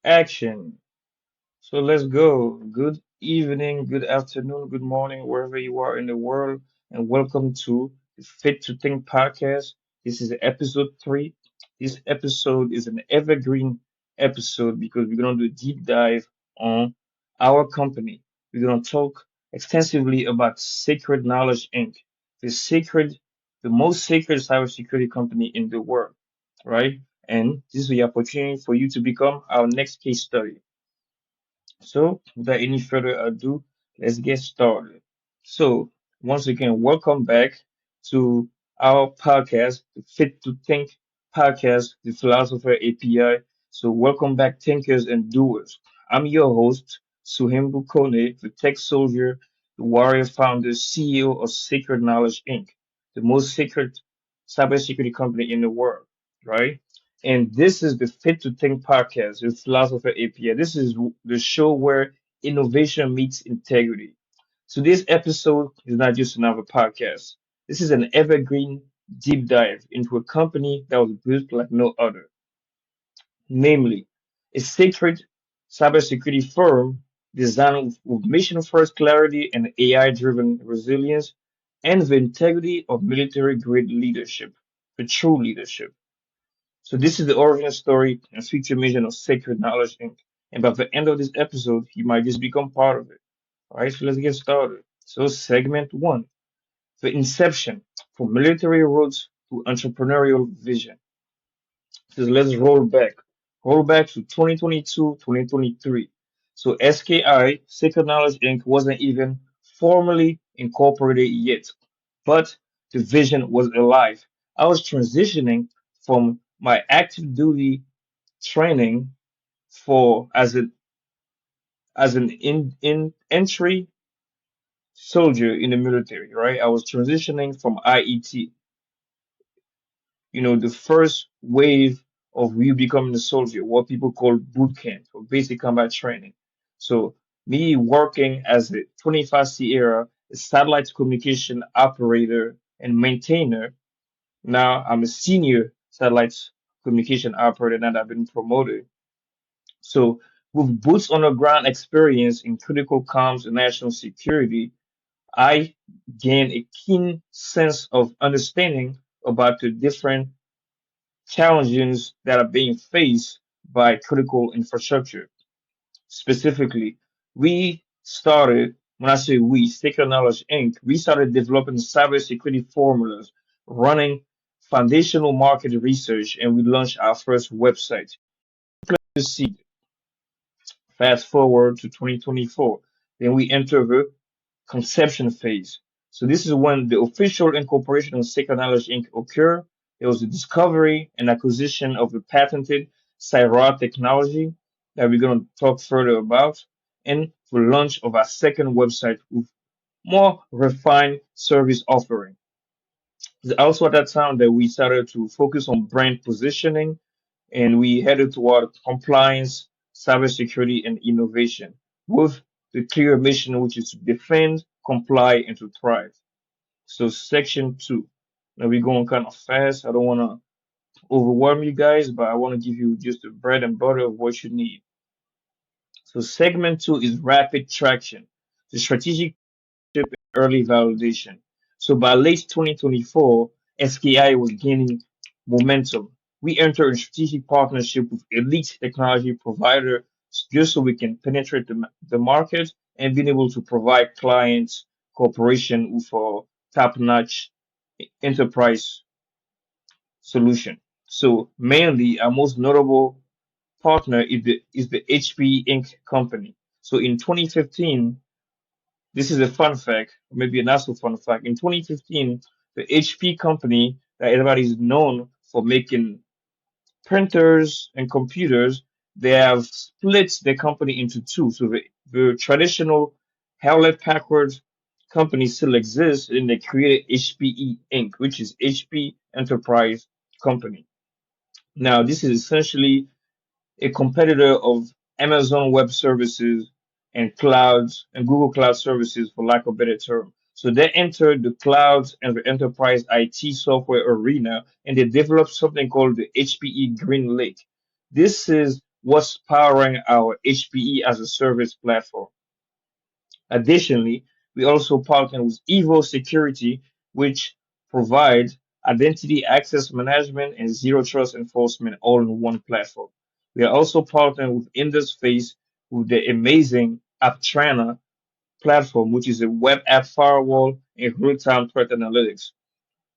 Action. So let's go. Good evening, good afternoon, good morning, wherever you are in the world, and welcome to the Fit to Think podcast. This is episode 3. This episode is an evergreen episode because we're going to do a deep dive on our company. We're going to talk extensively about SecRed Knowledge Inc., the sacred, the most sacred cybersecurity company in the world, right? And this is the opportunity for you to become our next case study. So, without any further ado, let's get started. So, once again, welcome back to our podcast, the Fit to Think podcast, the Philosopher API. So, welcome back, thinkers and doers. I'm your host, Souhimbou Kone, the tech soldier, the warrior founder, CEO of SecRed Knowledge Inc., the most sacred cybersecurity company in the world, right? And this is the Fit to Think podcast with Philosopher API. This is the show where innovation meets integrity. So this episode is not just another podcast. This is an evergreen deep dive into a company that was built like no other, namely a sacred cybersecurity firm designed with mission-first clarity and AI-driven resilience and the integrity of military-grade leadership, the true leadership. So this is the origin story and future mission of SecRed Knowledge Inc. And by the end of this episode, you might just become part of it. All right, so let's get started. So segment 1, the inception from military roots to entrepreneurial vision. So let's roll back to 2022, 2023. So SKI, SecRed Knowledge Inc. wasn't even formally incorporated yet, but the vision was alive. I was transitioning from my active duty training for as an in entry soldier in the military, right? I was transitioning from IET, the first wave of you becoming a soldier, what people call boot camp or basic combat training. So me working as a 25 Sierra, a satellite communication operator and maintainer. Now I'm a senior satellite communication operator and I've been promoted. So, with boots on the ground experience in critical comms and national security, I gained a keen sense of understanding about the different challenges that are being faced by critical infrastructure. Specifically, we started, when I say we, SecRed Knowledge Inc., we started developing cybersecurity formulas, running foundational market research, and we launched our first website. Let's see. Fast forward to 2024, then we enter the conception phase. So this is when the official incorporation of SecRed Knowledge Inc. occur. There was the discovery and acquisition of the patented SecRed technology that we're going to talk further about, and the launch of our second website with more refined service offering. It's also at that time that we started to focus on brand positioning and we headed toward compliance, cybersecurity, and innovation with the clear mission, which is to defend, comply, and to thrive. So, section 2. Now, we're going kind of fast. I don't want to overwhelm you guys, but I want to give you just the bread and butter of what you need. So, segment 2 is rapid traction, the strategic early validation. So by late 2024, SKI was gaining momentum. We entered a strategic partnership with elite technology provider just so we can penetrate the market and being able to provide clients cooperation with a top-notch enterprise solution. So mainly our most notable partner is the HP Inc. company. So in 2015, this is a fun fact, or maybe a not so fun fact. In 2015, the HP company that everybody is known for making printers and computers, they have split their company into two. So the traditional Hewlett Packard company still exists, and they created HPE Inc., which is HP Enterprise Company. Now, this is essentially a competitor of Amazon Web Services and clouds and Google Cloud Services, for lack of a better term. So they entered the clouds and the enterprise IT software arena, and they developed something called the HPE Green Lake. This is what's powering our HPE as a service platform. Additionally, we also partner with Evo Security, which provides identity access management and zero trust enforcement all in one platform. We are also partnering with Indusface with the amazing Aptrana platform, which is a web app firewall and real-time threat analytics.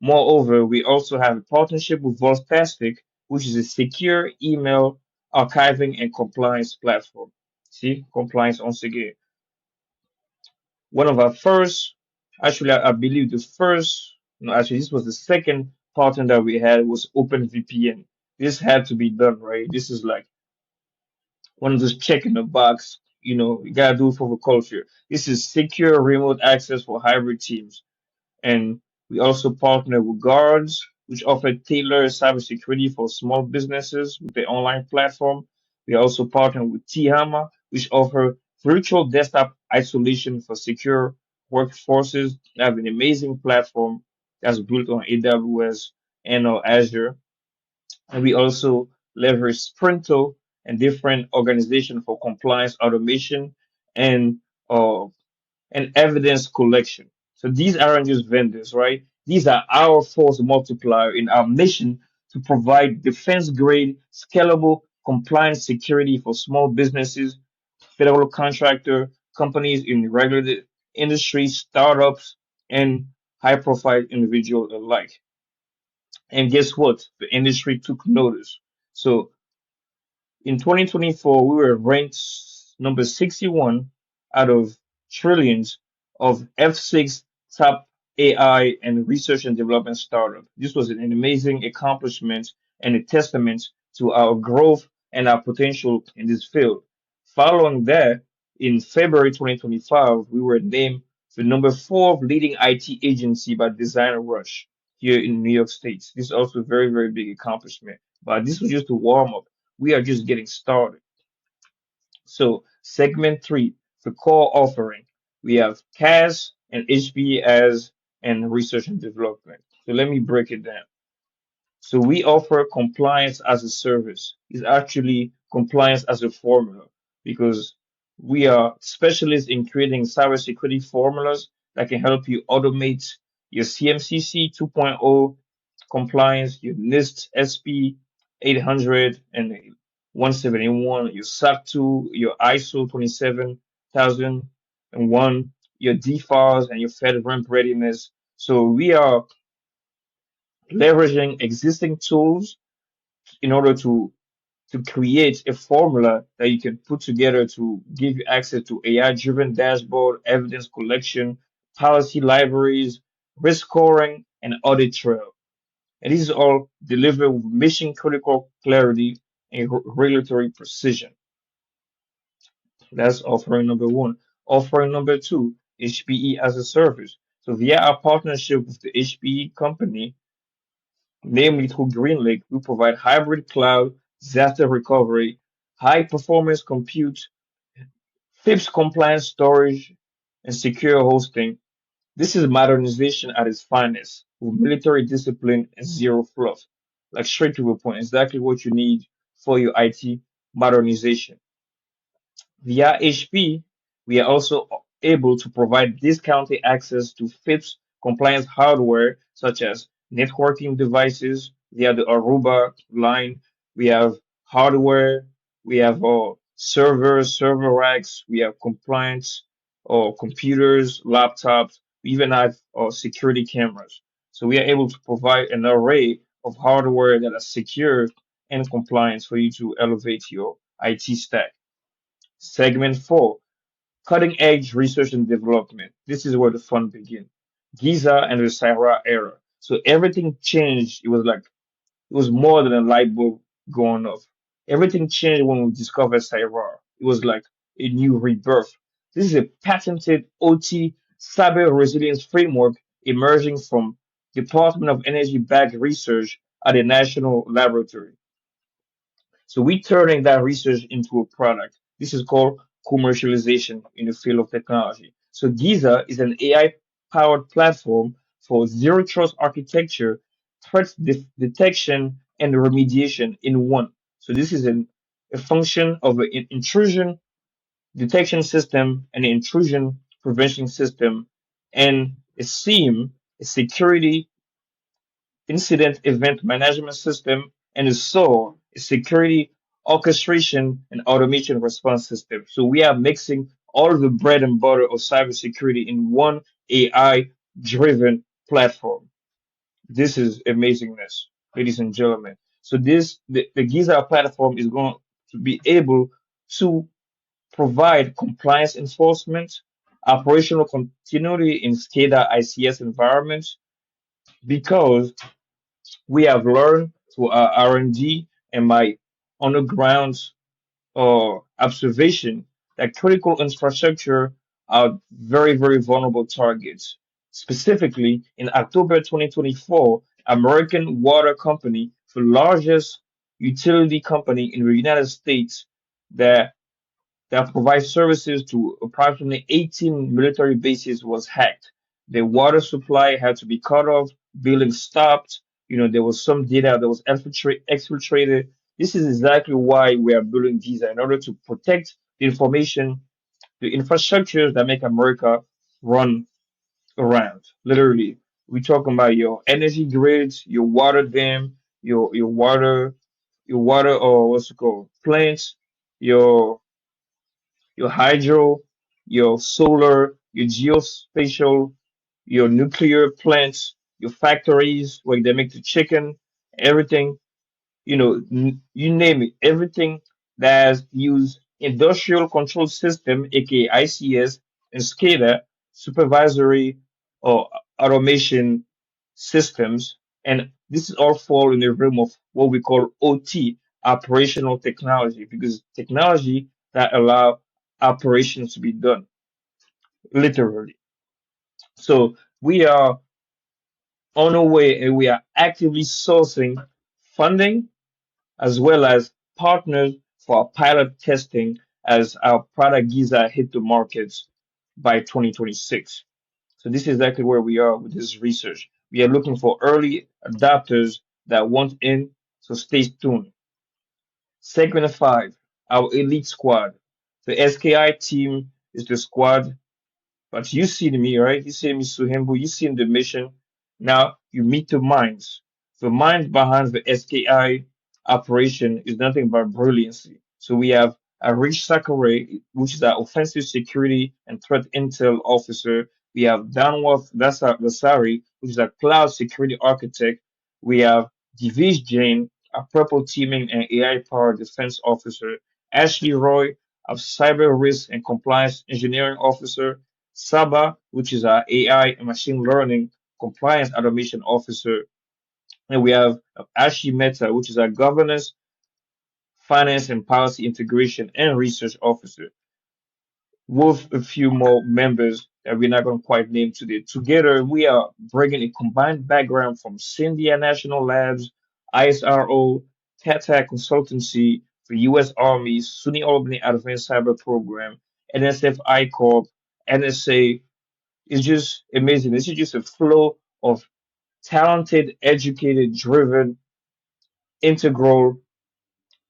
Moreover, we also have a partnership with Voltastic, which is a secure email archiving and compliance platform. See, compliance once again. One of our first, actually, I believe the first, no, actually, this was the second partner that we had was OpenVPN. This had to be done, right? This is like one of those check in the box, you gotta do it for the culture. This is secure remote access for hybrid teams. And we also partner with Guards, which offer tailored cybersecurity for small businesses with their online platform. We also partner with T-Hammer, which offer virtual desktop isolation for secure workforces. They have an amazing platform that's built on AWS and or Azure. And we also leverage Sprinto and different organizations for compliance automation and uh, and evidence collection. So these aren't just vendors, right? These are our force multiplier in our mission to provide defense grade, scalable, compliance security for small businesses, federal contractor, companies in regulated industries, startups, and high profile individuals alike. And guess what? The industry took notice. So in 2024, we were ranked number 61 out of trillions of F6 top AI and research and development startup. This was an amazing accomplishment and a testament to our growth and our potential in this field. Following that, in February 2025, we were named the number four leading IT agency by Designer Rush here in New York State. This is also a very, very big accomplishment. But this was just a warm up. We are just getting started. So segment three, the core offering. We have CAS and HB as and research and development. So let me break it down. So we offer compliance as a service. It's actually compliance as a formula because we are specialists in creating cybersecurity formulas that can help you automate your CMCC 2.0 compliance, your NIST SP 800 and 171, your SOC 2, your ISO 27001, your DFARS, and your FedRAMP readiness. So we are leveraging existing tools in order to create a formula that you can put together to give you access to AI driven dashboard, evidence collection, policy libraries, risk scoring, and audit trail. And this is all delivered with mission critical clarity and regulatory precision. That's offering number one. Offering number two, HPE as a service. So via our partnership with the HPE company, namely through GreenLake, we provide hybrid cloud, disaster recovery, high performance compute, FIPS compliance storage, and secure hosting. This is modernization at its finest, with military discipline and zero fluff. Like straight to the point, exactly what you need for your IT modernization. Via HP, we are also able to provide discounted access to FIPS compliance hardware such as networking devices via the Aruba line. We have hardware, we have servers, server racks, we have compliance or computers, laptops, we even have security cameras. So we are able to provide an array of hardware that are secure and compliant for you to elevate your IT stack. Segment four, cutting edge research and development. This is where the fun begins. Giza and the Cyra era. So everything changed. It was more than a light bulb going off. Everything changed when we discovered Cyra. It was like a new rebirth. This is a patented OT cyber resilience framework emerging from Department of Energy backed research at a national laboratory. So we're turning that research into a product. This is called commercialization in the field of technology. So Giza is an AI powered platform for zero trust architecture, threat detection, and remediation in one. So this is an a function of an intrusion detection system, an intrusion prevention system, and a SIEM, a security incident event management system, and a SOAR, a security orchestration and automation response system. So we are mixing all the bread and butter of cybersecurity in one AI driven platform. This is amazingness, ladies and gentlemen. So the Giza platform is going to be able to provide compliance enforcement, operational continuity in SCADA ICS environments because we have learned through our R&D and my on-the-ground observation that critical infrastructure are very, very vulnerable targets. Specifically, in October 2024, American Water Company, the largest utility company in the United States that provides services to approximately 18 military bases, was hacked. The water supply had to be cut off, billing stopped. There was some data that was exfiltrated. This is exactly why we are building Visa in order to protect the information, the infrastructures that make America run around. Literally, we're talking about your energy grids, your water dam, your water or what's it called, plants, your hydro, your solar, your geospatial, your nuclear plants, your factories where they make the chicken, everything, you name it, everything that has used industrial control system, aka ICS, and SCADA, supervisory or automation systems. And this is all fall in the realm of what we call OT, operational technology, because technology that allow operations to be done, literally. So we are on our way and we are actively sourcing funding as well as partners for our pilot testing as our product Giza hit the markets by 2026. So this is exactly where we are with this research. We are looking for early adopters that want in, so stay tuned. Segment 5, our elite squad. The SKI team is the squad. But you see me, right? You see me, Souhimbou. You see the mission. Now you meet the minds. The mind behind the SKI operation is nothing but brilliancy. So we have Arish Sakare, which is our offensive security and threat intel officer. We have Danwath Vasari, which is a cloud security architect. We have Divish Jain, a purple teaming and AI powered defense officer. Ashley Roy, a cyber risk and compliance engineering officer. Saba, which is our AI and machine learning compliance automation officer. And we have Ashi Mehta, which is our governance, finance, and policy integration and research officer, with a few more members that we're not going to quite name today. Together, we are bringing a combined background from Cyndia National Labs, ISRO, Tata Consultancy, the U.S. Army, SUNY Albany Advanced Cyber Program, NSF ICORP, NSA. It's just amazing. This is just a flow of talented, educated, driven, integral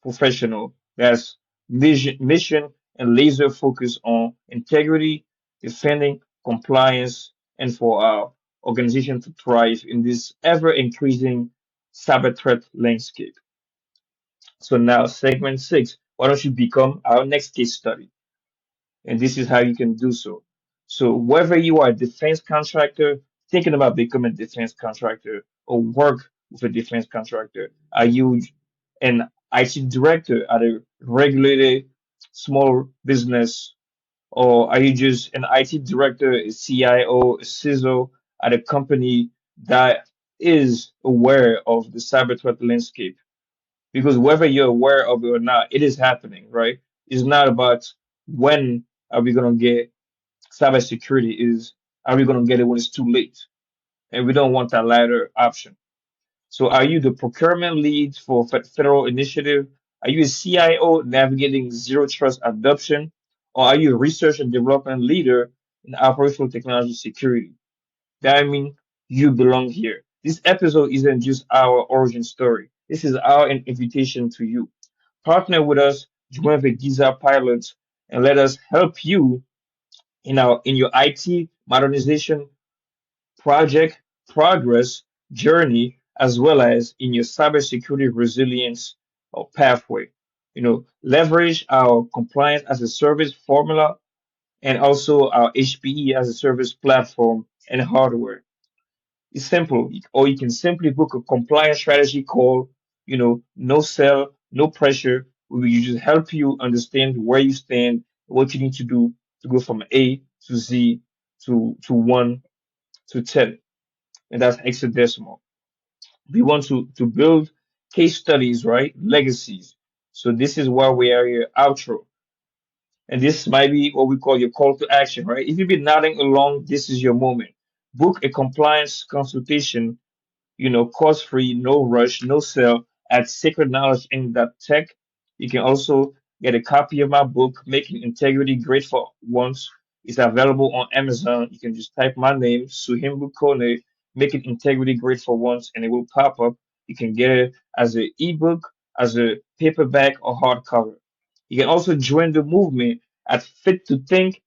professional that's mission and laser focus on integrity, defending compliance, and for our organization to thrive in this ever increasing cyber threat landscape. So now segment 6, why don't you become our next case study? And this is how you can do so. So whether you are a defense contractor, thinking about becoming a defense contractor or work with a defense contractor, are you an IT director at a regulated small business, or are you just an IT director, a CIO, a CISO at a company that is aware of the cyber threat landscape? Because whether you're aware of it or not, it is happening, right? It's not about when are we going to get cybersecurity, is are we going to get it when it's too late? And we don't want that latter option. So are you the procurement lead for federal initiative? Are you a CIO navigating zero trust adoption? Or are you a research and development leader in operational technology security? That means you belong here. This episode isn't just our origin story. This is our invitation to you. Partner with us, join the Giza pilots, and let us help you in your IT modernization project progress journey, as well as in your cybersecurity resilience or pathway. Leverage our compliance as a service formula and also our HPE as a service platform and hardware. It's simple, or you can simply book a compliance strategy call, no sell, no pressure. We will just help you understand where you stand, what you need to do to go from A to Z to 1 to 10. And that's hexadecimal. We want to build case studies, right? Legacies. So this is why we are here, outro. And this might be what we call your call to action, right? If you've been nodding along, this is your moment. Book a compliance consultation, cost free, no rush, no sell at SecRed Knowledge Inc. Tech. You can also get a copy of my book, Making Integrity Great for Once. It's available on Amazon. You can just type my name, Souhimbou Kone, Making Integrity Great for Once, and it will pop up. You can get it as an ebook, as a paperback, or hardcover. You can also join the movement at Fit to Think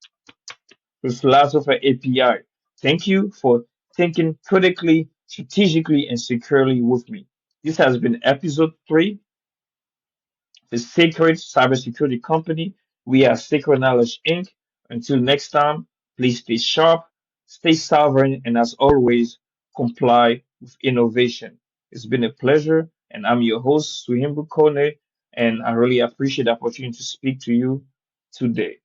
with Philosopher API. Thank you for thinking critically, strategically, and securely with me. This has been episode 3, the Sacred Cybersecurity Company. We are SecRed Knowledge Inc. Until next time, please stay sharp, stay sovereign, and as always, comply with innovation. It's been a pleasure, and I'm your host, Souhimbou Kone, and I really appreciate the opportunity to speak to you today.